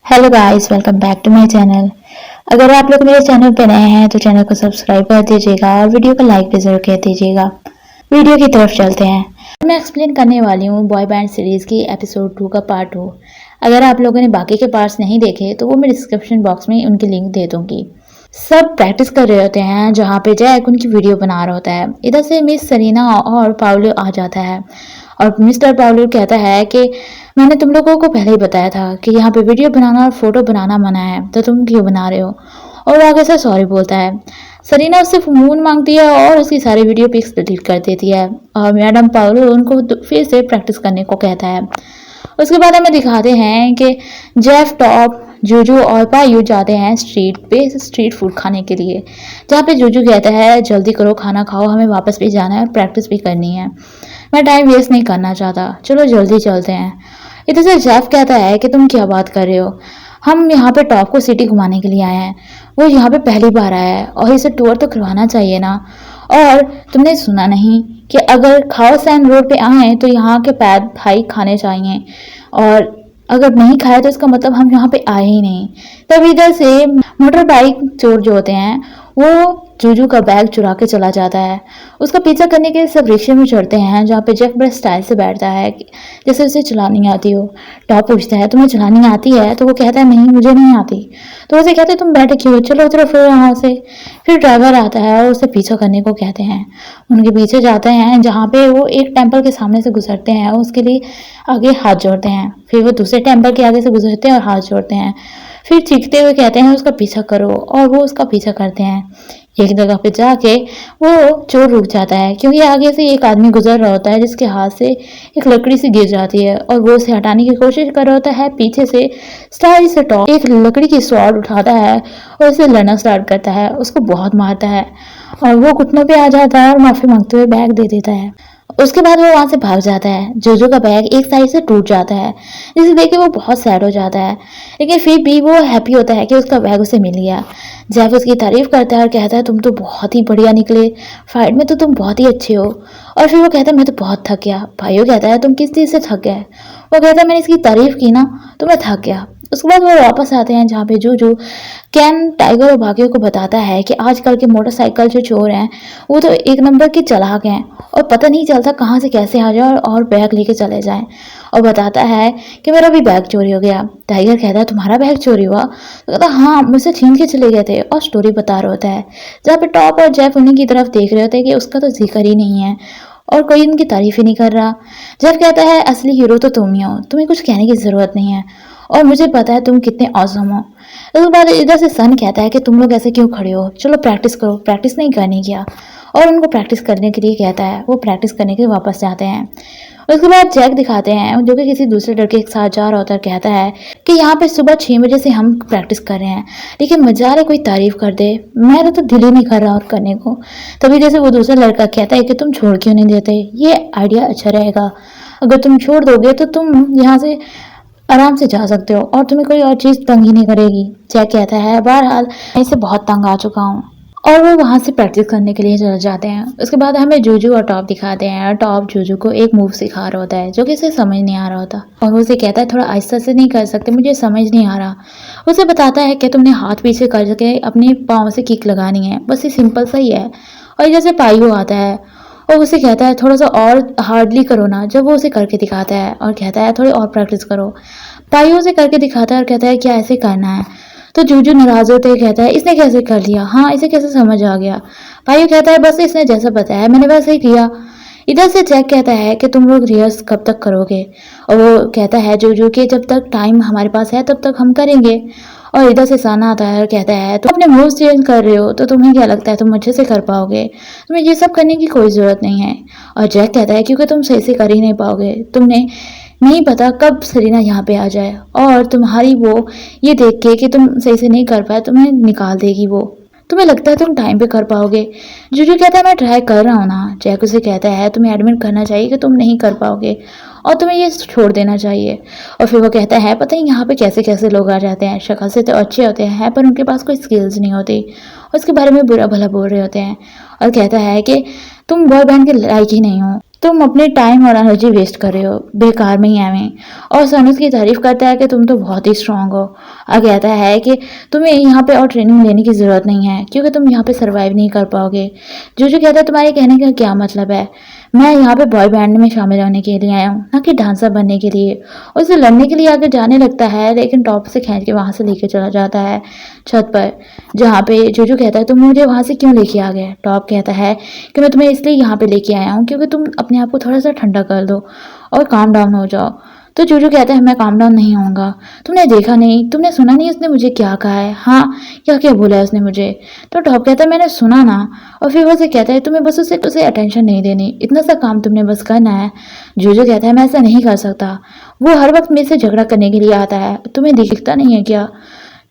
Hello guys, welcome back to my channel. अगर आप लोग मेरे चैनल पे नए हैं तो चैनल को सब्सक्राइब कर दीजिएगा और वीडियो को लाइक भी जरूर कर दीजिएगा। वीडियो की तरफ चलते हैं। मैं एक्सप्लेन करने वाली हूँ बॉय बैंड सीरीज की एपिसोड 2 का पार्ट 2। अगर आप लोगों ने बाकी के पार्ट्स नहीं देखे तो वो मैं डिस्क्रिप्शन बॉक्स में उनकी लिंक दे दूंगी। सब प्रैक्टिस कर रहे होते हैं जहाँ पे जैक उनकी वीडियो बना रहा होता है। इधर से मिस सरीना और पाउलो आ जाता है और मिस्टर पाउलो कहता है कि मैंने तुम लोगों को पहले ही बताया था कि यहाँ पे वीडियो बनाना और फोटो बनाना मना है, तो तुम क्यों बना रहे हो। और वो आगे से सॉरी बोलता है। सरीना उससे फोन मांगती है और उसकी सारी वीडियो पिक्स डिलीट कर देती है और मैडम पाउलो उनको फिर से प्रैक्टिस करने को कहता है। उसके बाद हमें दिखाते हैं कि जेफ, टॉप, जूजू और पायू जाते हैं स्ट्रीट पे स्ट्रीट फूड खाने के लिए, जहाँ पे जूजू कहता है जल्दी करो, खाना खाओ, हमें वापस भी जाना है और प्रैक्टिस भी करनी है। मैं टाइम वेस्ट नहीं करना चाहता, चलो जल्दी चलते हैं। इधर से जेफ कहता है कि तुम क्या बात कर रहे हो, हम यहाँ पे टॉप को सिटी घुमाने के लिए आए हैं। वो यहाँ पे पहली बार आया है और इसे टूर तो करवाना चाहिए ना। और तुमने सुना नहीं कि अगर खाओ सैंड रोड पे आए तो यहाँ के पैद भाई खाने चाहिए, और अगर नहीं खाए तो इसका मतलब हम यहाँ पे आए ही नहीं। तब इधर से मोटर बाइक चोर जो होते हैं वो जूजू का बैग चुरा के चला जाता है। उसका पीछा करने के लिए सब रिक्शे में चढ़ते हैं, जहाँ पे जेफ बड़े स्टाइल से बैठता है जैसे उसे चलानी आती हो। टॉप पूछता है तुम्हें चलानी आती है, तो वो कहता है नहीं मुझे नहीं आती। तो उसे कहते तुम बैठे क्यों, चलो उतरो फिर यहाँ से। फिर ड्राइवर आता है और उसे पीछा करने को कहते हैं। उनके पीछे जाते हैं जहाँ पे वो एक टेम्पल के सामने से गुजरते हैं, उसके लिए आगे हाथ जोड़ते हैं। फिर वो दूसरे टेम्पल के आगे से गुजरते हैं और हाथ जोड़ते हैं। फिर चीखते हुए कहते हैं उसका पीछा करो, और वो उसका पीछा करते हैं। एक जगह पे जाके वो चोर रुक जाता है क्योंकि आगे से एक आदमी गुजर रहा होता है जिसके हाथ से एक लकड़ी सी गिर जाती है और वो उसे हटाने की कोशिश कर रहा होता है। पीछे से स्टाइल से टॉप एक लकड़ी की स्वॉर्ड उठाता है और उसे लड़ना स्टार्ट करता है, उसको बहुत मारता है और वो घुटनों पे आ जाता है और माफी मांगते हुए बैग दे देता है। उसके बाद वो वहां से भाग जाता है। जोजो का बैग एक साइड से टूट जाता है, जिसे देख के वो बहुत सैड हो जाता है, लेकिन फिर भी वो हैप्पी होता है कि उसका बैग उसे मिल गया। जेफ उसकी तारीफ करता है और कहता है तुम तो बहुत ही बढ़िया निकले, फाइट में तो तुम बहुत ही अच्छे हो। और फिर वो कहता है मैं तो बहुत थक गया। भाइयों कहता है तुम किस चीज़ से थक गए। वो कहता है मैंने इसकी तारीफ की ना तो मैं थक गया। उसके बाद वो वापस आते हैं जहाँ पे जूजू कैन, टाइगर और भाग्य को बताता है कि आजकल के मोटरसाइकिल जो चोर हैं वो तो एक नंबर के चालाक हैं और पता नहीं चलता कहाँ से कैसे आ जाए और बैग लेके चले जाएं। और बताता है कि मेरा भी बैग चोरी हो गया। टाइगर कहता है तुम्हारा बैग चोरी हुआ, तो कहता हाँ मुझसे छीन के चले गए थे, और स्टोरी बता रहा होता है जहाँ पे टॉप और जेफ उन्हीं की तरफ देख रहे होते हैं कि उसका तो जिक्र ही नहीं है और कोई उनकी तारीफ ही नहीं कर रहा। जेफ कहता है असली हीरो तो तुम ही हो, तुम्हें कुछ कहने की जरूरत नहीं है और मुझे पता है तुम कितने औसम हो। उसके बाद इधर से सन कहता है कि तुम लोग ऐसे क्यों खड़े हो, चलो प्रैक्टिस करो। प्रैक्टिस नहीं करने किया और उनको प्रैक्टिस करने के लिए कहता है। वो प्रैक्टिस करने के लिए वापस जाते हैं। उसके बाद जैक दिखाते हैं जो कि किसी दूसरे लड़के के साथ जा रहा होता है। कहता है कि यहाँ पे सुबह 6 बजे से हम प्रैक्टिस कर रहे हैं, लेकिन मजा कोई तारीफ कर दे, मेरा तो दिल ही नहीं कर रहा और करने को। तभी जैसे वो दूसरा लड़का कहता है कि तुम छोड़ क्यों नहीं देते, ये आइडिया अच्छा रहेगा, अगर तुम छोड़ दोगे तो तुम यहाँ से आराम से जा सकते हो और तुम्हें कोई और चीज़ तंग ही नहीं करेगी। जैक कहता है बहरहाल मैं इससे बहुत तंग आ चुका हूँ, और वो वहाँ से प्रैक्टिस करने के लिए चले जाते हैं। उसके बाद हमें जूजू और टॉप दिखाते हैं और टॉप जूजू को एक मूव सिखा रहा होता है जो कि उसे समझ नहीं आ रहा होता, और वो उसे कहता है थोड़ा आहिस्ता से नहीं कर सकते, मुझे समझ नहीं आ रहा। उसे बताता है कि तुमने हाथ पीछे कर के अपने पाँव से किक लगानी है, बस ये सिंपल सा ही है। और जैसे पाइयो आता है और उसे कहता है थोड़ा सा और हार्डली करो ना, जब वो उसे करके दिखाता है और कहता है थोड़ी और प्रैक्टिस करो। पाइयो उसे करके दिखाता है और कहता है क्या ऐसे करना है, तो जूजू नाराज होते हुए कहता है इसने कैसे कर लिया, हाँ इसे कैसे समझ आ गया। पाइयो कहता है बस इसने जैसा बताया मैंने वैसे ही किया। इधर से जैक कहता है कि तुम लोग रिहर्स कब तक करोगे, और वो कहता है जूजू कि जब तक टाइम हमारे पास है तब तक हम करेंगे। और इधर से साना आता है और कहता है तुम अपने मूव्स चेंज कर रहे हो तो तुम्हें क्या लगता है तुम अच्छे से कर पाओगे, तुम्हें ये सब करने की कोई ज़रूरत नहीं है। और जैक कहता है क्योंकि तुम सही से कर ही नहीं पाओगे, तुमने नहीं पता कब सरीना यहाँ पे आ जाए और तुम्हारी वो ये देख के कि तुम सही से नहीं कर पाए तुम्हें निकाल देगी वो, तुम्हें लगता है तुम टाइम पे कर पाओगे। जूजू कहता है मैं ट्राई कर रहा हूँ ना। जैक उसे कहता है तुम्हें एडमिट करना चाहिए कि तुम नहीं कर पाओगे और तुम्हें ये छोड़ देना चाहिए। और फिर वो कहता है पता नहीं यहाँ पे कैसे कैसे लोग आ जाते हैं, शक्ल से तो अच्छे होते हैं पर उनके पास कोई स्किल्स नहीं होती, और उसके बारे में बुरा भला बोल रहे होते हैं। और कहता है कि तुम बॉय बैंड के लायक ही नहीं हो, तुम अपने टाइम और एनर्जी वेस्ट कर रहे हो बेकार में ही एवें। और सन उसकी तारीफ करता है कि तुम तो बहुत ही स्ट्रांग हो, और कहता है कि तुम्हें यहाँ पे और ट्रेनिंग लेने की ज़रूरत नहीं है क्योंकि तुम यहाँ पे सर्वाइव नहीं कर पाओगे। जूजू कहता है तुम्हारे कहने का क्या मतलब है, मैं यहाँ पे बॉय बैंड में शामिल होने के लिए आया हूँ, ना कि डांसर बनने के लिए। और उसे लड़ने के लिए आगे जाने लगता है, लेकिन टॉप से खींच के वहाँ से लेके चला जाता है छत पर, जहाँ पे जूजू कहता है तुम मुझे वहाँ से क्यों लेके आ गए। टॉप कहता है कि मैं तुम्हें इसलिए यहाँ पे लेके आया हूँ क्योंकि तुम अपने आप को थोड़ा सा ठंडा कर दो और काम डाउन हो जाओ। तो जूजू कहता है मैं काम डाउन नहीं होऊंगा, तुमने देखा नहीं, तुमने सुना नहीं उसने मुझे क्या कहा है, हाँ क्या क्या बोला है उसने मुझे। तो टॉप कहता है मैंने सुना ना। और फिर वो उसे कहता है तुम्हें बस उसे अटेंशन नहीं देनी, इतना सा काम तुमने बस करना है। जूजू कहता है मैं ऐसा नहीं कर सकता, वो हर वक्त मेरे से झगड़ा करने के लिए आता है, तुम्हें दिखता नहीं है क्या।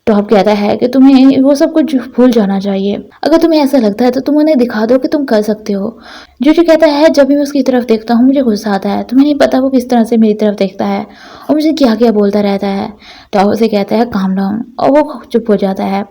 टॉप कहता है कि तुम्हें वो सब कुछ भूल जाना चाहिए, अगर तुम्हें ऐसा लगता है तो तुम उन्हें दिखा दो कि तुम कर सकते हो। जूजू कहता है जब भी मैं उसकी तरफ देखता हूँ मुझे गुस्सा आता है, तुम्हें नहीं पता वो किस तरह से मेरी तरफ देखता है और मुझे क्या क्या बोलता रहता है। टॉप उसे कहता है काम डाउन, और वो चुप हो जाता है।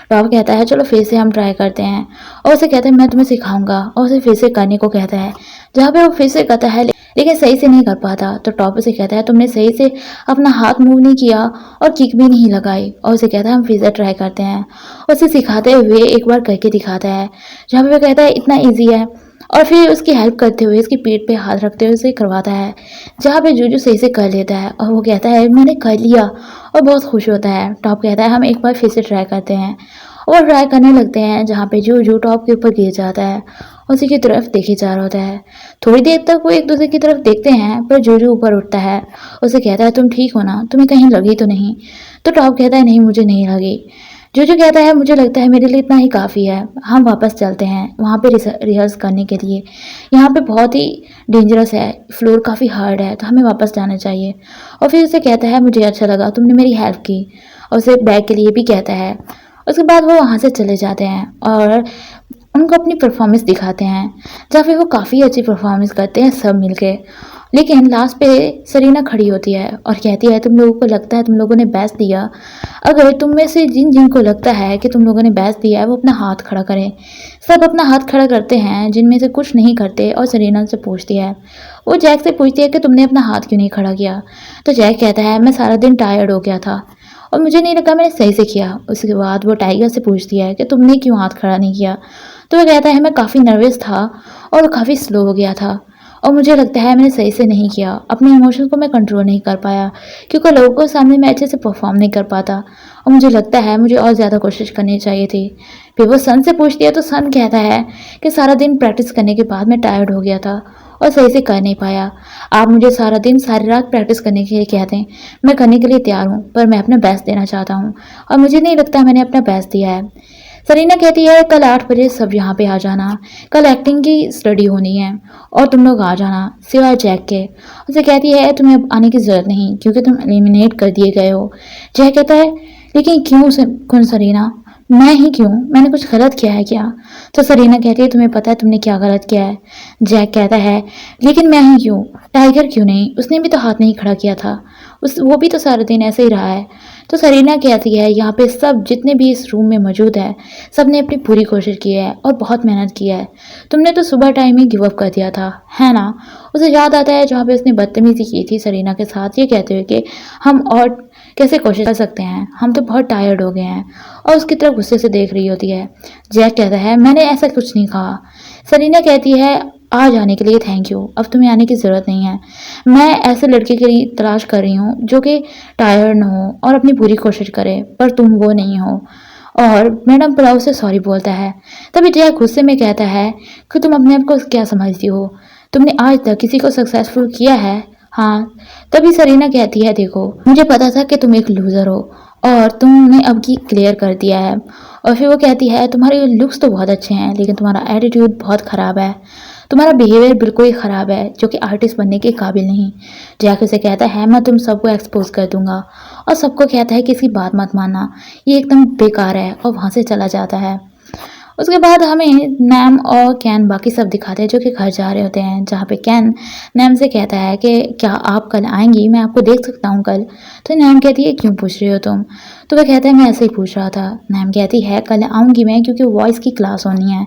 टॉप कहता है चलो फिर से हम ट्राई करते हैं, और उसे कहता है मैं तुम्हें सिखाऊंगा, और उसे फिर से करने को कहता है, जहाँ पे वो फिर से करता है लेकिन सही से नहीं कर पाता। तो टॉप उसे कहता है तुमने सही से अपना हाथ मूव नहीं किया और किक भी नहीं लगाई। और उसे कहता है हम फिर से ट्राई करते हैं। उसे सिखाते हुए एक बार करके दिखाता है, जहाँ पे वो कहता है इतना ईजी है, और फिर उसकी हेल्प करते हुए उसकी पीठ पे हाथ रखते हुए उसे करवाता है, जहाँ पे जूजू सही से कर लेता है और वो कहता है मैंने कर लिया, और बहुत खुश होता है। टॉप कहता है हम एक बार फिर से ट्राई करते हैं, और ट्राई करने लगते हैं, जहाँ पे जूजू टॉप के ऊपर गिर जाता है, उसी की तरफ देखे जा रहा होता है। थोड़ी देर तक वो एक दूसरे की तरफ देखते हैं, पर जूजू ऊपर उठता है, उसे कहता है तुम ठीक हो ना, तुम्हें कहीं लगी तो नहीं। तो टॉप कहता है नहीं मुझे नहीं लगी। जूजू कहता है मुझे लगता है मेरे लिए इतना ही काफ़ी है, हम वापस चलते हैं वहाँ पे रिहर्स करने के लिए, यहाँ पे बहुत ही डेंजरस है, फ्लोर काफ़ी हार्ड है, तो हमें वापस जाना चाहिए। और फिर उसे कहता है मुझे अच्छा लगा तुमने मेरी हेल्प की, और उसे बैग के लिए भी कहता है। उसके बाद वो वहाँ से चले जाते हैं और उनको अपनी परफॉर्मेंस दिखाते हैं, जहाँ पे वो काफ़ी अच्छी परफॉर्मेंस करते हैं सब मिलके। लेकिन लास्ट पे सरीना खड़ी होती है और कहती है तुम लोगों को लगता है तुम लोगों ने बेस्ट दिया, अगर तुम में से जिन जिन को लगता है कि तुम लोगों ने बेस्ट दिया है वो अपना हाथ खड़ा करें। सब अपना हाथ खड़ा करते हैं जिनमें से कुछ नहीं करते, और सरीना से पूछती है, वो जैक से पूछती है कि तुमने अपना हाथ क्यों नहीं खड़ा किया। तो जैक कहता है मैं सारा दिन टायर्ड हो गया था और मुझे नहीं लगा मैंने सही से किया। उसके बाद वो टाइगर से पूछती है कि तुमने क्यों हाथ खड़ा नहीं किया। तो वो कहता है मैं काफ़ी नर्वस था और काफ़ी स्लो हो गया था, और मुझे लगता है मैंने सही से नहीं किया, अपने इमोशंस को मैं कंट्रोल नहीं कर पाया क्योंकि लोगों के सामने मैं अच्छे से परफॉर्म नहीं कर पाता, और मुझे लगता है मुझे और ज़्यादा कोशिश करनी चाहिए थी। फिर वो सन से पूछती है, तो सन कहता है कि सारा दिन प्रैक्टिस करने के बाद मैं टायर्ड हो गया था और सही से कर नहीं पाया। आप मुझे सारा दिन सारी रात प्रैक्टिस करने के लिए कहते हैं, मैं करने के लिए तैयार हूँ, पर मैं अपना बेस्ट देना चाहता हूँ और मुझे नहीं लगता मैंने अपना बेस्ट दिया है। सरीना कहती है कल 8 बजे सब यहाँ पे आ जाना, कल एक्टिंग की स्टडी होनी है और तुम लोग आ जाना सिवाय जैक के। उसे कहती है तुम्हें अब आने की ज़रूरत नहीं क्योंकि तुम एलिमिनेट कर दिए गए हो। जैक कहता है लेकिन क्यों कौन सरीना, मैं ही क्यों, मैंने कुछ गलत किया है क्या। तो सरीना कहती है तुम्हें पता है तुमने क्या गलत किया है। जैक कहता है लेकिन मैं ही क्यों, टाइगर क्यों नहीं, उसने भी तो हाथ नहीं खड़ा किया था, वो भी तो सारा दिन ऐसे ही रहा है। तो सरीना कहती है यहाँ पे सब जितने भी इस रूम में मौजूद है सब ने अपनी पूरी कोशिश की है और बहुत मेहनत की है, तुमने तो सुबह टाइम ही गिव अप कर दिया था, है ना। उसे याद आता है जहाँ पे उसने बदतमीजी की थी सरीना के साथ, ये कहते हुए कि हम और कैसे कोशिश कर सकते हैं, हम तो बहुत टायर्ड हो गए हैं, और उसकी तरफ गुस्से से देख रही होती है। जैक कहता है मैंने ऐसा कुछ नहीं कहा। सरीना कहती है आ जाने के लिए थैंक यू, अब तुम्हें आने की ज़रूरत नहीं है, मैं ऐसे लड़के के लिए तलाश कर रही हूँ जो कि टायर्ड न हो और अपनी पूरी कोशिश करे, पर तुम वो नहीं हो। और मैडम पुलाव से सॉरी बोलता है। तभी जैक गुस्से में कहता है कि तुम अपने आप को क्या समझती हो, तुमने आज तक किसी को सक्सेसफुल किया है। हाँ। तभी सरीना कहती है देखो मुझे पता था कि तुम एक लूज़र हो और तुमने अब की क्लियर कर दिया है। और फिर वो कहती है तुम्हारे लुक्स तो बहुत अच्छे हैं लेकिन तुम्हारा एटीट्यूड बहुत ख़राब है, तुम्हारा बिहेवियर बिल्कुल ही ख़राब है जो कि आर्टिस्ट बनने के काबिल नहीं। जैक उसे कहता है मैं तुम सबको एक्सपोज कर दूंगा, और सबको कहता है कि इसकी बात मत मानना, ये एकदम बेकार है, और वहाँ से चला जाता है। उसके बाद हमें नैम और कैन बाकी सब दिखाते हैं जो कि घर जा रहे होते हैं, जहाँ पे कैन नैम से कहता है कि क्या आप कल आएंगी, मैं आपको देख सकता हूँ कल। तो नैम कहती है क्यों पूछ रही हो तुम। तो वह कहता है मैं ऐसे ही पूछ रहा था। नैम कहती है कल आऊँगी मैं क्योंकि वॉइस की क्लास होनी है।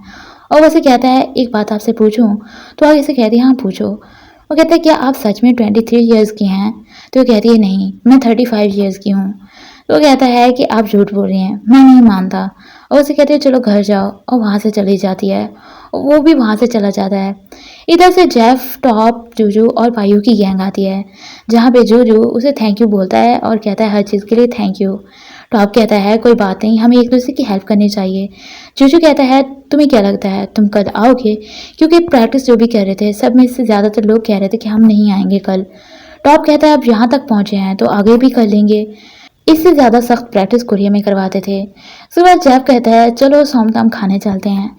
और वैसे कहता है एक बात आपसे पूछूं। तो आगे से कहती है हाँ पूछो। वो कहता है क्या आप सच में 23 ईयर्स की हैं। तो वो कहती है नहीं मैं 35 ईयर्स की हूँ। तो वो कहता है कि आप झूठ बोल रही हैं, मैं नहीं मानता। और उसे कहते हैं चलो घर जाओ, और वहाँ से चली जाती है। वो भी वहाँ से चला जाता है। इधर से जेफ, टॉप, जूजू और पायू की गैंग आती है, जहाँ पे जूजू उसे थैंक यू बोलता है और कहता है हर चीज़ के लिए थैंक यू। टॉप कहता है कोई बात नहीं, हमें एक दूसरे की हेल्प करनी चाहिए। जूजू कहता है तुम्हें क्या लगता है तुम कल आओगे, क्योंकि प्रैक्टिस जो भी कर रहे थे सब में से ज़्यादातर लोग कह रहे थे कि हम नहीं आएंगे कल। टॉप कहता है अब यहाँ तक पहुँचे हैं तो आगे भी कर लेंगे। इससे ज़्यादा सख्त प्रैक्टिस कोरिया में करवाते थे। सुबह जेफ कहता है चलो सोमताम खाने चलते हैं।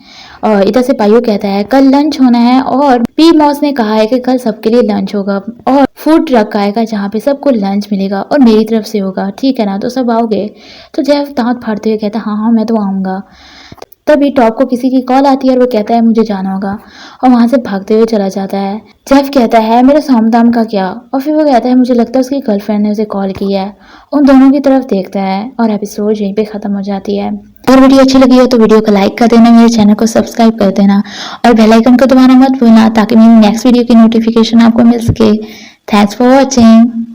और इधर से पायू कहता है कल लंच होना है, और पी मॉस ने कहा है कि कल सबके लिए लंच होगा और फूड ट्रक आएगा जहाँ पे सबको लंच मिलेगा और मेरी तरफ से होगा, ठीक है ना, तो सब आओगे। तो जेफ दांत फाड़ते हुए कहता है हाँ हाँ मैं तो आऊँगा। तभी टॉप को किसी की कॉल आती है और वो कहता है मुझे जाना होगा, और वहाँ से भागते हुए चला जाता है। जेफ कहता है मेरे सोमदाम का क्या, और फिर वो कहता है मुझे लगता है उसकी गर्लफ्रेंड ने उसे कॉल की है। उन दोनों की तरफ देखता है और एपिसोड यहीं पे ख़त्म हो जाती है। अगर वीडियो अच्छी लगी हो तो वीडियो को लाइक कर देना, मेरे चैनल को सब्सक्राइब कर देना और बेल आइकन को दबाना मत भूलना ताकि मेरी नेक्स्ट वीडियो की नोटिफिकेशन आपको मिल सके। Thanks for watching.